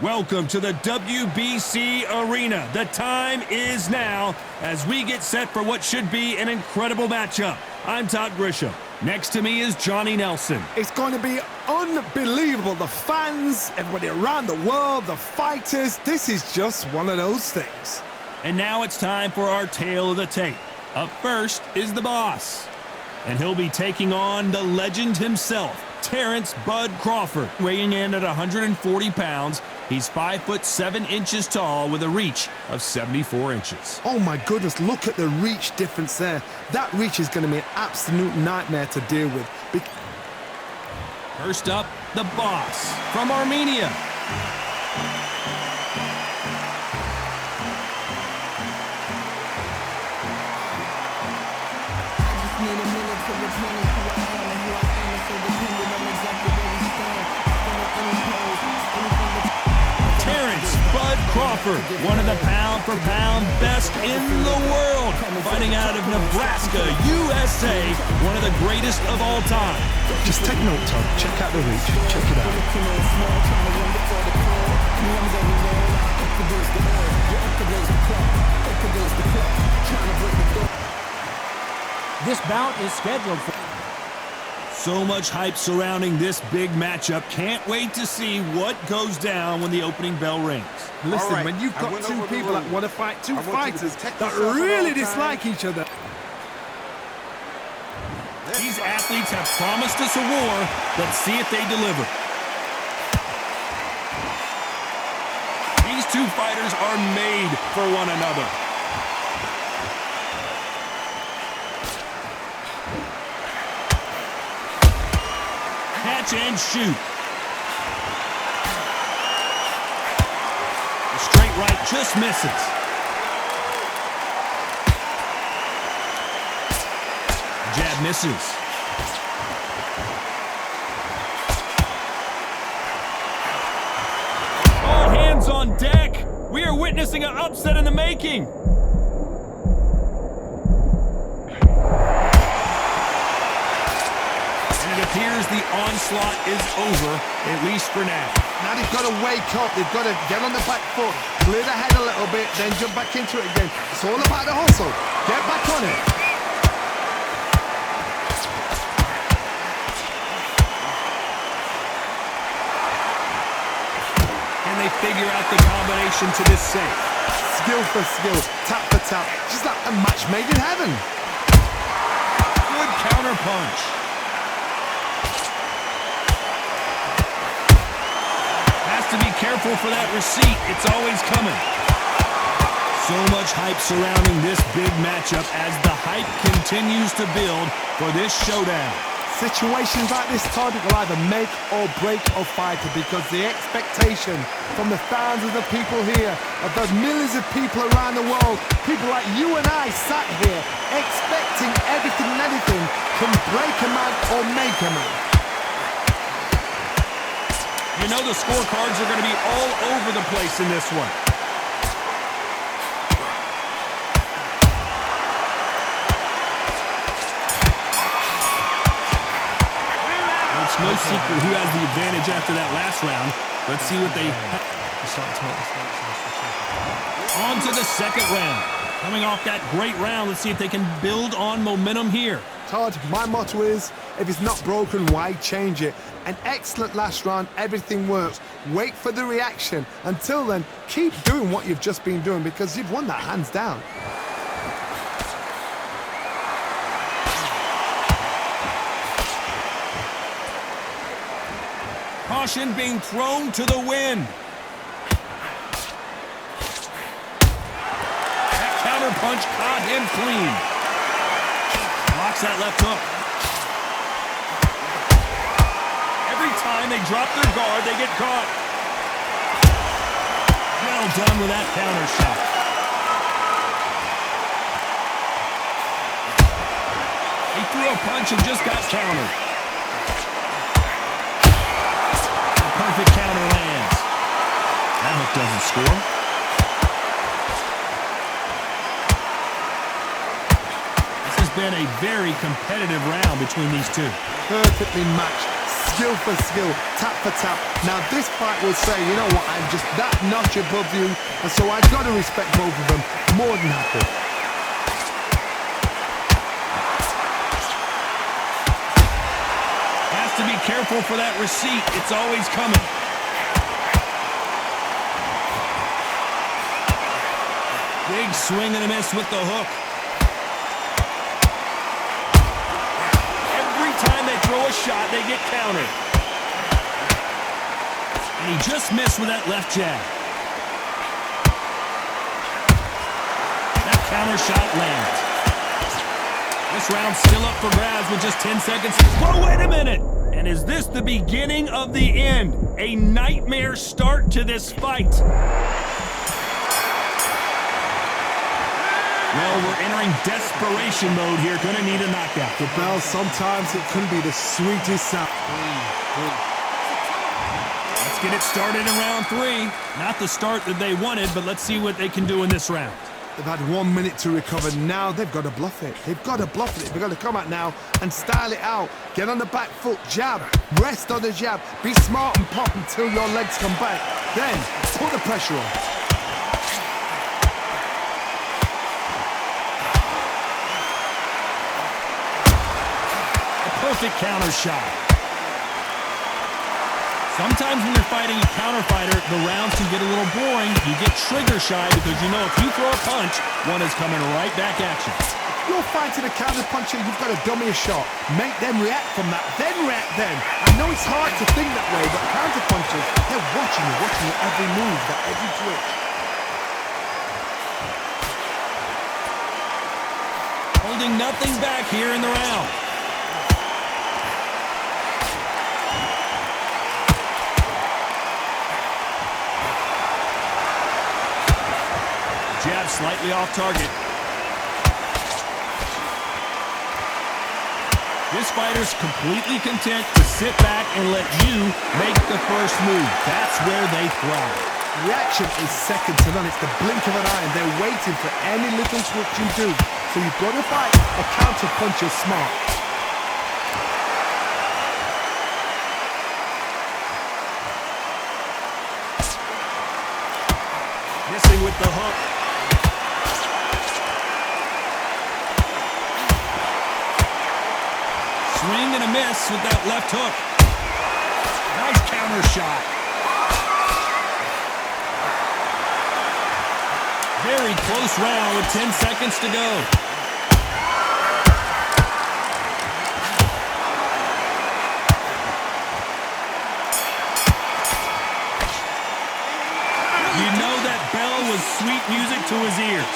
Welcome to the WBC Arena. The time is now as we get set for what should be an incredible matchup. I'm Todd Grisham. Next to me is Johnny Nelson. It's going to be unbelievable. The fans, everybody around the world, the fighters. This is just one of those things. And now it's time for our tale of the tape. Up first is the boss. And he'll be taking on the legend himself, Terrence Bud Crawford, weighing in at 140 pounds. He's 5'7" tall with a reach of 74 inches. Oh my goodness, look at the reach difference there. That reach is going to be an absolute nightmare to deal with. First up, the boss from Armenia. Crawford, one of the pound-for-pound best in the world, fighting out of Nebraska, USA, one of the greatest of all time. Just take note, Todd. Check out the reach. Check it out. This bout is scheduled for... So much hype surrounding this big matchup. Can't wait to see what goes down when the opening bell rings. Listen, when you've got two people that want to fight, two fighters that really dislike each other. These athletes have promised us a war. Let's see if they deliver. These two fighters are made for one another. Catch and shoot. The straight right just misses. Jab misses. All hands on deck. We are witnessing an upset in the making. It appears the onslaught is over, at least for now. Now they've got to wake up. They've got to get on the back foot, clear the head a little bit, then jump back into it again. It's all about the hustle. Get back on it. And they figure out the combination to this safe. Skill for skill, tap for tap. Just like a match made in heaven. Good counter punch. To be careful for that receipt. It's always coming. So much hype surrounding this big matchup as the hype continues to build for this showdown. Situations like this, Todd, will either make or break a fighter because the expectation from the thousands of people here, of those millions of people around the world, people like you and I sat here expecting everything and anything can break a man or make a man. You know the scorecards are going to be all over the place in this one. It's no secret who has the advantage after that last round. Let's see what they have. On to the second round. Coming off that great round, let's see if they can build on momentum here. Todd, my motto is, if it's not broken, why change it? An excellent last round, everything works. Wait for the reaction. Until then, keep doing what you've just been doing because you've won that hands down. Caution being thrown to the wind. That counter punch caught him clean. Blocks that left hook. Every time they drop their guard, they get caught. Well done with that counter shot. He threw a punch and just got countered. A perfect counter lands. That hook doesn't score. This is been a very competitive round between these two. Perfectly matched, skill for skill, tap for tap. Now this fight will say, you know what, I'm just that notch above you, and so I've got to respect both of them more than happy. Has to be careful for that receipt. It's always coming. Big swing and a miss with the hook. Every time they throw a shot, they get countered. And he just missed with that left jab. That counter shot lands. This round's still up for grabs with just 10 seconds. Whoa, wait a minute! And is this the beginning of the end? A nightmare start to this fight. Well, we're entering desperation mode here. Gonna need a knockout. The bell, sometimes it can be the sweetest sound. Let's get it started in round 3. Not the start that they wanted, but let's see what they can do in this round. They've had 1 minute to recover. Now they've got to bluff it. They've got to bluff it. They've got to come out now and style it out. Get on the back foot, jab, rest on the jab. Be smart and pop until your legs come back. Then put the pressure on. Perfect counter shot. Sometimes when you're fighting a counter fighter, the rounds can get a little boring. You get trigger shy because you know if you throw a punch, one is coming right back at you. If you're fighting a counter puncher, you've got to dummy a shot. Make them react from that, then react then. I know it's hard to think that way, but counter punchers, they're watching your every move, that every twitch. Holding nothing back here in the round. Jab slightly off target. This fighter's completely content to sit back and let you make the first move. That's where they thrive. Reaction is second to none. It's the blink of an eye, and they're waiting for any little switch you do. So you've got to fight a counter puncher smart. Missing with the hook. Swing and a miss with that left hook. Nice counter shot. Very close round with 10 seconds to go. You know that bell was sweet music to his ears.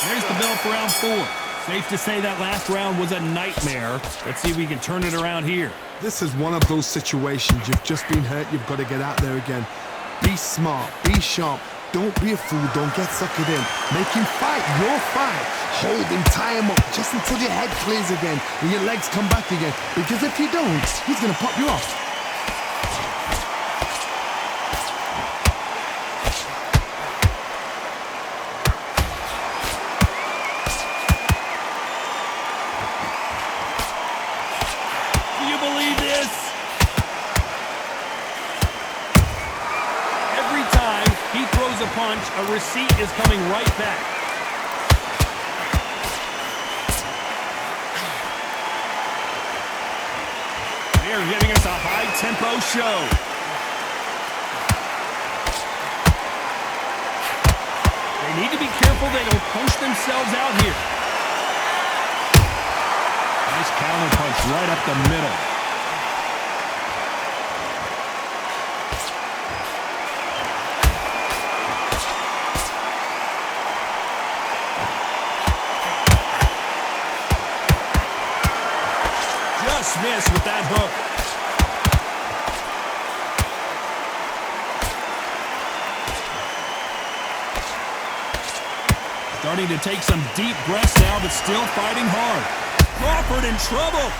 There's the bell for round 4. Safe to say that last round was a nightmare. Let's see if we can turn it around here. This is one of those situations. You've just been hurt. You've got to get out there again. Be smart. Be sharp. Don't be a fool. Don't get suckered in. Make him fight your fight. Hold him. Tie him up just until your head clears again and your legs come back again. Because if you don't, he's going to pop you off. Punch, a receipt is coming right back. They are giving us a high-tempo show. They need to be careful they don't push themselves out here. Nice counter punch right up the middle. Miss with that hook. Starting to take some deep breaths now, but still fighting hard. Crawford in trouble.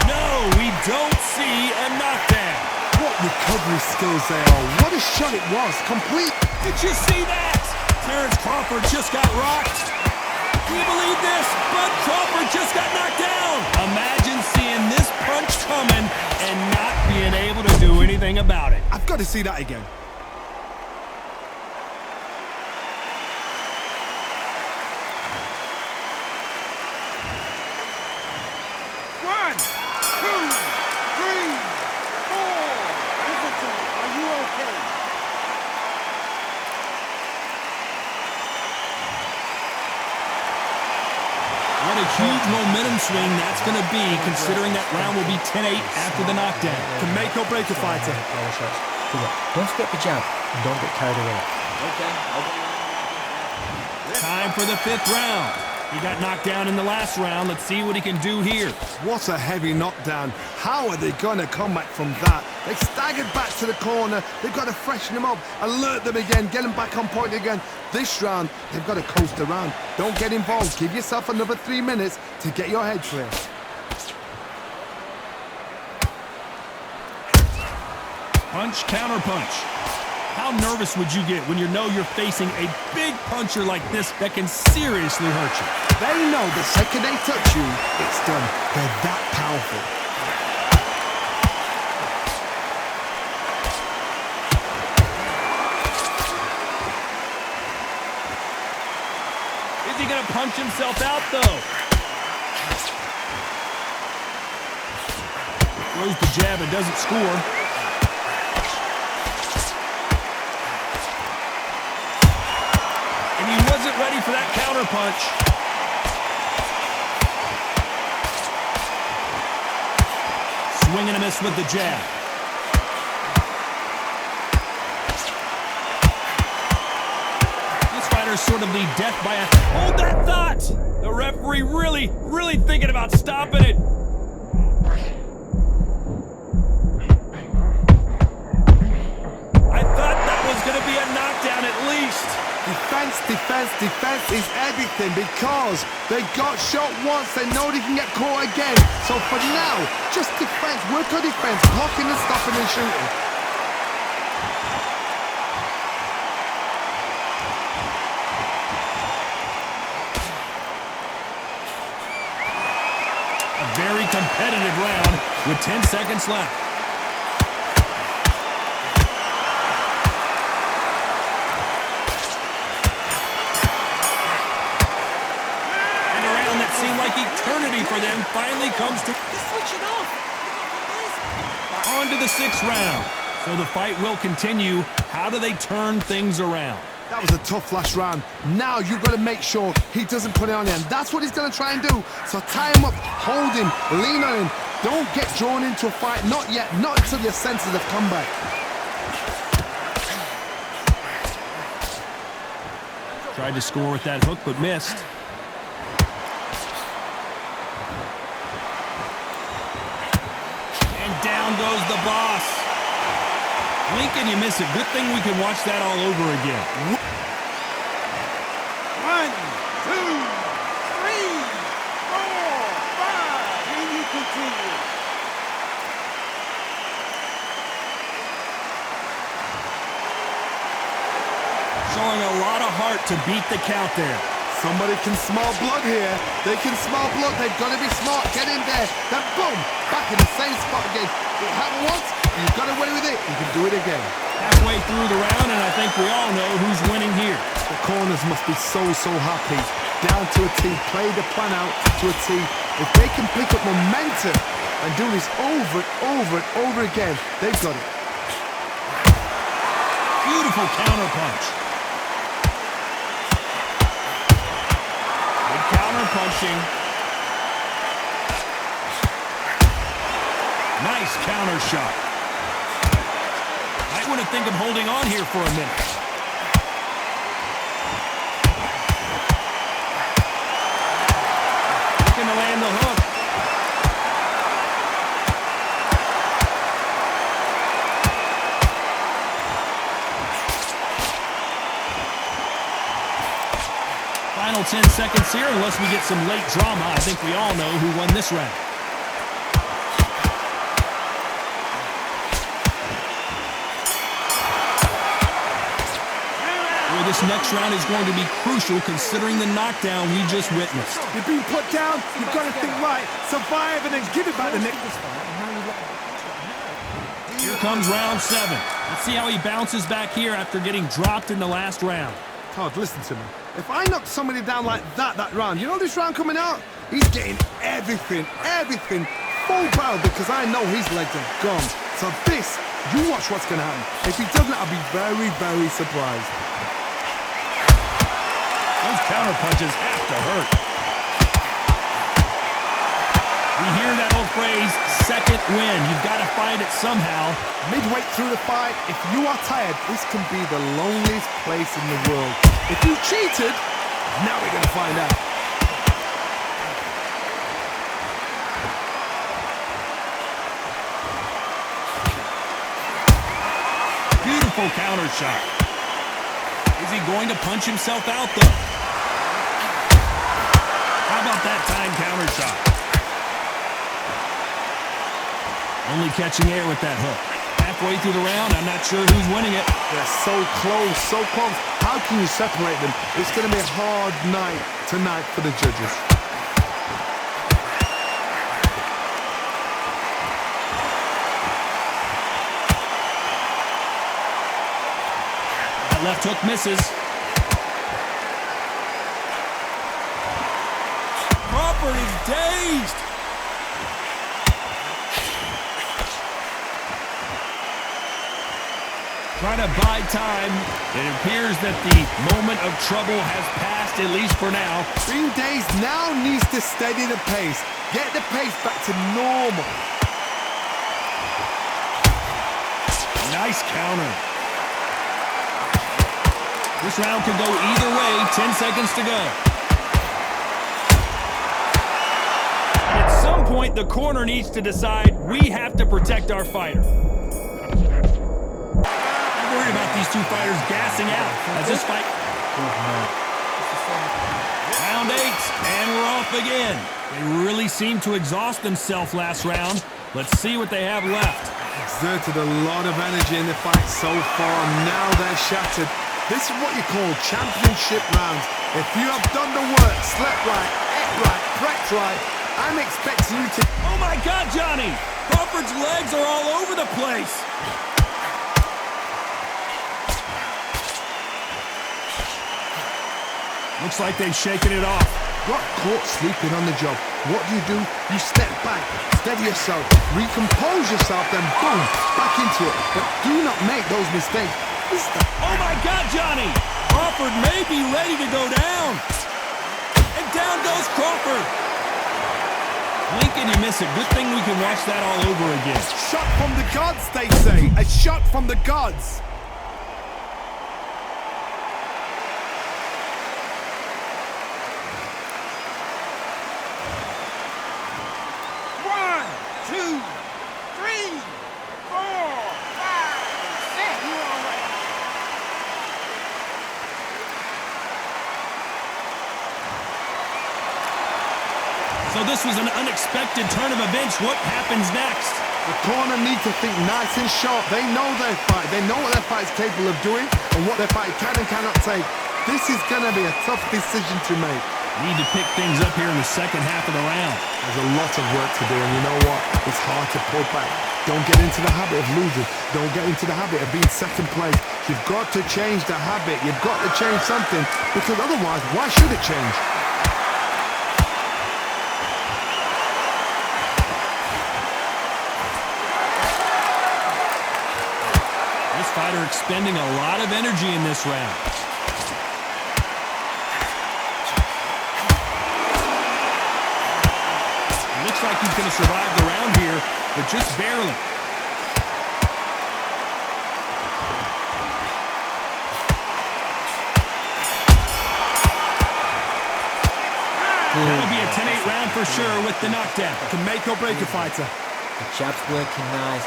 No, we don't see a knockdown. What recovery skills they are. What a shot it was. Complete. Did you see that? Terrence Crawford just got rocked. Do you believe this? Bud Crawford just got knocked down. Imagine seeing this punch coming and not being able to do anything about it. I've got to see that again. One, two, three, four. Visitor, are you okay? What a huge momentum swing that's going to be, considering that round will be 10-8 after the knockdown. To make or break a fighter. Don't forget the jab and don't get carried away. Time for the 5th round. He got knocked down in the last round. Let's see what he can do here. What a heavy knockdown. How are they going to come back from that? They staggered back to the corner. They've got to freshen them up, alert them again, get them back on point again. This round, they've got to coast around. Don't get involved. Give yourself another 3 minutes to get your head clear. Punch, counter punch. How nervous would you get when you know you're facing a big puncher like this that can seriously hurt you? They know the second they touch you, it's done. They're that powerful. Is he going to punch himself out, though? Throws the jab and doesn't score. He wasn't ready for that counter punch. Swing and a miss with the jab. This fighter's sort of the death by a... Hold that thought! The referee really thinking about stopping it. I thought that was going to be a knockdown at least. Defense is everything because they got shot once, they know they can get caught again. So for now, just defense, work on defense, blocking and stopping and shooting. A very competitive round with 10 seconds left. Eternity for them finally comes to on to the 6th round. So the fight will continue. How do they turn things around? That was a tough last round. Now you've got to make sure he doesn't put it on him. That's what he's going to try and do. So tie him up, hold him, lean on him. Don't get drawn into a fight. Not yet. Not until your senses have come back. Tried to score with that hook, but missed. Down goes the boss. Lincoln, you miss it. Good thing we can watch that all over again. 1, 2, 3, 4, 5. And you continue. Showing a lot of heart to beat the count there. Somebody can smell blood here. They can smell blood. They've got to be smart. Get in there. Then boom, back in the same spot again. It happened once. You've got away with it. You can do it again. Halfway through the round, and I think we all know who's winning here. The corners must be so happy. Down to a T. Play the plan out to a T. If they can pick up momentum and do this over and over again, they've got it. Beautiful counter punch. Counter punching. Nice counter shot. Might want to think of holding on here for a minute. Looking to land the hook. Final 10 seconds here, unless we get some late drama. I think we all know who won this round. this next round is going to be crucial considering the knockdown we just witnessed. You're being put down, you've got to think right, survive and then give it back the next. Here comes round 7. Let's see how he bounces back here after getting dropped in the last round. Todd, listen to me. If I knock somebody down like that round, you know this round coming out? He's getting everything, full barrel because I know his legs are gone. So this, you watch what's going to happen. If he doesn't, I'll be very, very surprised. Those counter punches have to hurt. We hear that old phrase, second win. You've got to find it somehow. Midway through the fight, if you are tired, this can be the loneliest place in the world. If you cheated, now we're going to find out. Beautiful counter shot. Is he going to punch himself out, though? How about that time counter shot? Only catching air with that hook. Halfway through the round, I'm not sure who's winning it. They're so close, so close. How can you separate them? It's going to be a hard night tonight for the judges. That left hook misses. Crawford is dazed. Trying to buy time. It appears that the moment of trouble has passed, at least for now. Being dazed now needs to steady the pace. Get the pace back to normal. Nice counter. This round could go either way. 10 seconds to go. At some point, the corner needs to decide we have to protect our fighter. Worried about these two fighters gassing out as this fight. Round 8, and we're off again. They really seemed to exhaust themselves last round. Let's see what they have left. Exerted a lot of energy in the fight so far. Now they're shattered. This is what you call championship rounds. If you have done the work, slept right, ate right, prepped right, I'm expecting you to... Oh my God, Johnny! Crawford's legs are all over the place. Looks like they've shaken it off. Got caught sleeping on the job. What do? You step back, steady yourself, recompose yourself, then boom, back into it. But do not make those mistakes. Oh my God, Johnny! Crawford may be ready to go down. And down goes Crawford. Blink and you miss it. Good thing we can watch that all over again. Shot from the gods, they say. A shot from the gods. So this was an unexpected turn of events. What happens next? The corner need to think nice and sharp. They know their fight. They know what their fight is capable of doing and what their fight can and cannot take. This is going to be a tough decision to make. Need to pick things up here in the second half of the round. There's a lot of work to do, and you know what? It's hard to pull back. Don't get into the habit of losing. Don't get into the habit of being second place. You've got to change the habit. You've got to change something, because otherwise, why should it change? This fighter expending a lot of energy in this round. Looks like he's going to survive the round here, but just barely. That'll be a 10-8 round for sure with the knockdown. Can make or break a fighter. The jab's working nice.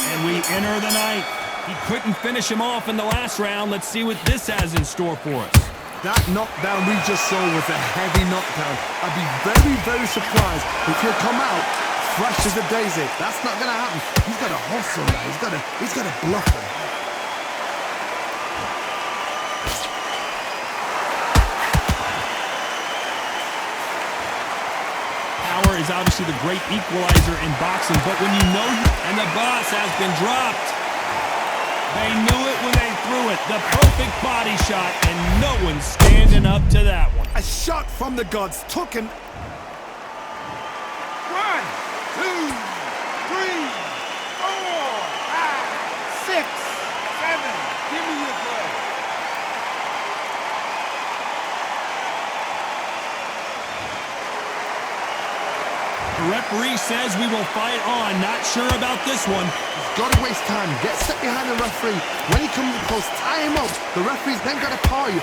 And we enter the ninth. He couldn't finish him off in the last round. Let's see what this has in store for us. That knockdown we just saw was a heavy knockdown. I'd be very, very surprised if he'll come out fresh as a daisy. That's not going to happen. He's got to hustle now. He's got to bluff him. is obviously the great equalizer in boxing, but when you know, and the boss has been dropped. They knew it when they threw it. The perfect body shot, and no one's standing up to that one. A shot from the gods took him. 1, 2, 3, 4, 5, 6, 7. Give me your glove. The referee says we will fight on. Not sure about this one. Got to waste time. Get set behind the referee. When he comes close, tie him up. The referee's then got to paw you.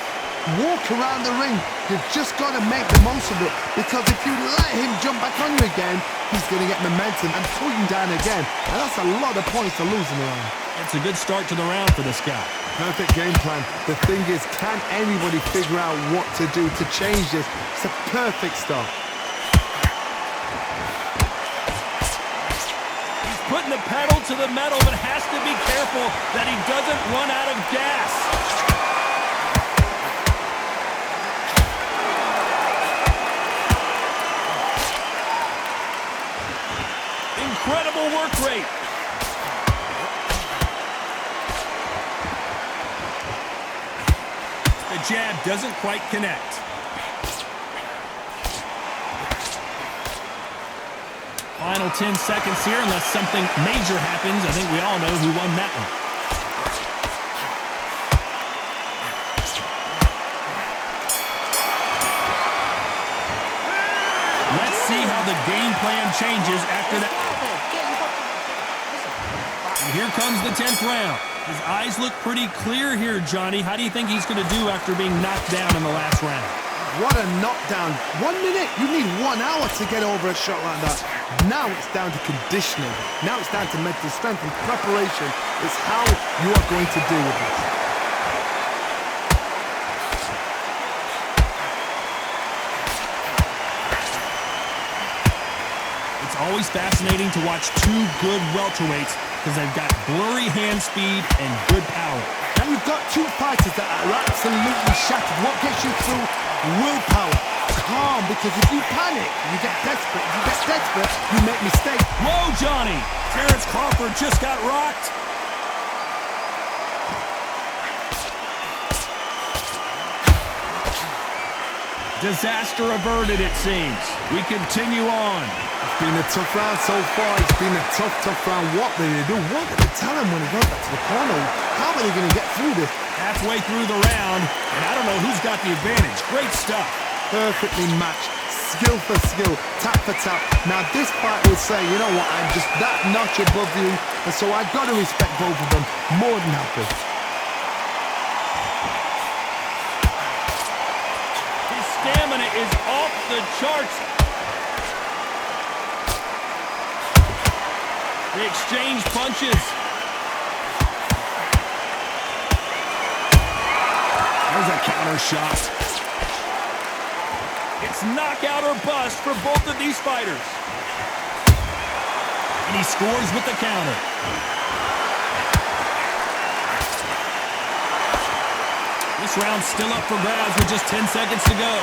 Walk around the ring. You've just got to make the most of it. Because if you let him jump back on you again, he's going to get momentum and pull you down again. And that's a lot of points to lose in the round. It's a good start to the round for this guy. Perfect game plan. The thing is, can anybody figure out what to do to change this? It's a perfect start. Putting the pedal to the metal, but has to be careful that he doesn't run out of gas. Incredible work rate. The jab doesn't quite connect. Final 10 seconds here, unless something major happens. I think we all know who won that one. Let's see how the game plan changes after that. And here comes the 10th round. His eyes look pretty clear here, Johnny. How do you think he's going to do after being knocked down in the last round? What a knockdown. 1 minute. You need 1 hour to get over a shot like that. Now it's down to conditioning. Now it's down to mental strength and preparation. It's how you are going to deal with this. It's always fascinating to watch two good welterweights because they've got blurry hand speed and good power. And you've got two fighters that are absolutely shattered. What gets you through? Willpower. Calm, because if you panic, you get desperate. If you get desperate, you make mistakes. Whoa, Johnny! Terrence Crawford just got rocked. Disaster averted, it seems. We continue on. It's been a tough round so far. It's been a tough round. What did they do? What did they tell him when he got back to the corner? How are they going to get through this? Halfway through the round, and I don't know who's got the advantage. Great stuff. Perfectly matched. Skill for skill. Tap for tap. Now this fight will say, you know what, I'm just that notch above you, and so I've got to respect both of them. More than happy. His stamina is off the charts. They exchange punches. There's a counter shot. It's knockout or bust for both of these fighters. And he scores with the counter. This round's still up for grabs with just 10 seconds to go.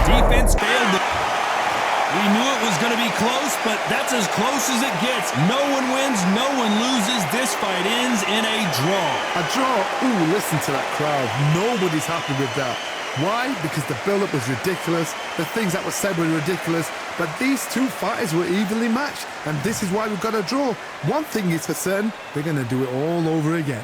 Defense failed. We knew it was going to be close, but that's as close as it gets. No one wins, no one loses. This fight ends in a draw. A draw? Ooh, listen to that crowd. Nobody's happy with that. Why? Because the build-up was ridiculous. The things that were said were ridiculous. But these two fighters were evenly matched. And this is why we've got a draw. One thing is for certain, they're going to do it all over again.